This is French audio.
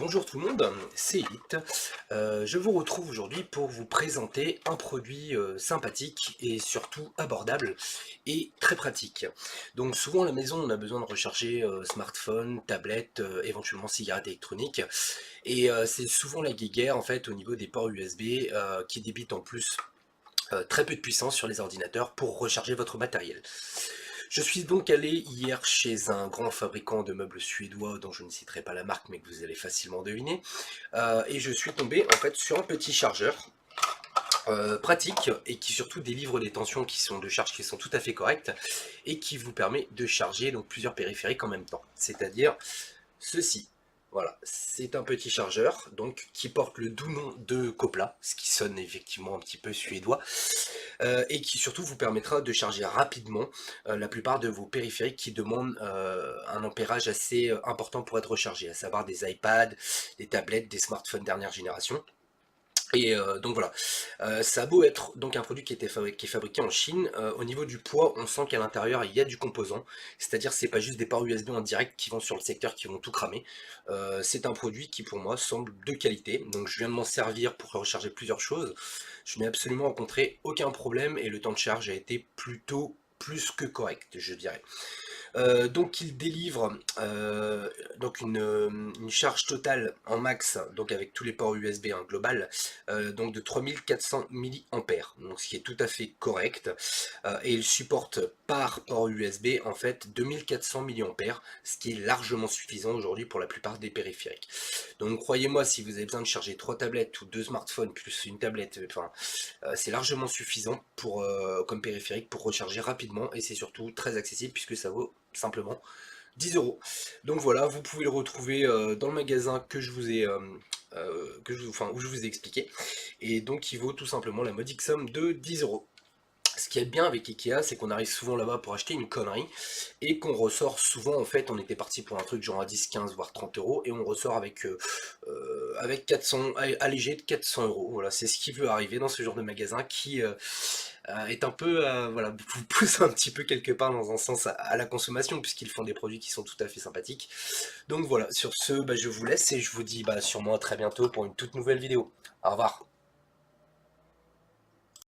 Bonjour tout le monde, c'est Elite. Je vous retrouve aujourd'hui pour vous présenter un produit sympathique et surtout abordable et très pratique. Donc souvent à la maison on a besoin de recharger smartphone, tablette, éventuellement cigarette électronique et c'est souvent la guéguerre en fait au niveau des ports USB qui débitent en plus très peu de puissance sur les ordinateurs pour recharger votre matériel. Je suis donc allé hier chez un grand fabricant de meubles suédois dont je ne citerai pas la marque mais que vous allez facilement deviner, et je suis tombé en fait sur un petit chargeur pratique et qui surtout délivre des tensions qui sont de charge qui sont tout à fait correctes et qui vous permet de charger donc plusieurs périphériques en même temps, c'est-à-dire ceci. Voilà, c'est un petit chargeur donc qui porte le doux nom de Copla, ce qui sonne effectivement un petit peu suédois, et qui surtout vous permettra de charger rapidement la plupart de vos périphériques qui demandent un ampérage assez important pour être rechargés, à savoir des iPads, des tablettes, des smartphones dernière génération. Et donc voilà, ça a beau être donc un produit qui est fabriqué en Chine, au niveau du poids, on sent qu'à l'intérieur il y a du composant, c'est-à-dire c'est pas juste des ports USB en direct qui vont sur le secteur qui vont tout cramer. C'est un produit qui pour moi semble de qualité, donc je viens de m'en servir pour recharger plusieurs choses. Je n'ai absolument rencontré aucun problème et le temps de charge a été plutôt plus que correct, je dirais. Donc il délivre donc une charge totale en max, donc avec tous les ports USB hein, global, donc de 3400 mAh, donc ce qui est tout à fait correct, et il supporte par port USB en fait 2400 mAh, ce qui est largement suffisant aujourd'hui pour la plupart des périphériques. Donc croyez-moi, si vous avez besoin de charger 3 tablettes ou 2 smartphones plus une tablette, enfin c'est largement suffisant pour, comme périphérique pour recharger rapidement et c'est surtout très accessible puisque ça vaut simplement 10 €. Donc voilà, vous pouvez le retrouver dans le magasin que je vous ai, enfin, où je vous ai expliqué. Et donc il vaut tout simplement la modique somme de 10 €. Ce qui est bien avec Ikea, c'est qu'on arrive souvent là-bas pour acheter une connerie et qu'on ressort souvent, en fait, on était parti pour un truc genre à 10, 15, voire 30 € et on ressort avec 400, allégé de 400 €. Voilà, c'est ce qui veut arriver dans ce genre de magasin qui est un peu, voilà, vous pousse un petit peu quelque part dans un sens à la consommation puisqu'ils font des produits qui sont tout à fait sympathiques. Donc voilà, sur ce, bah, je vous laisse et je vous dis bah, sûrement à très bientôt pour une toute nouvelle vidéo. Au revoir.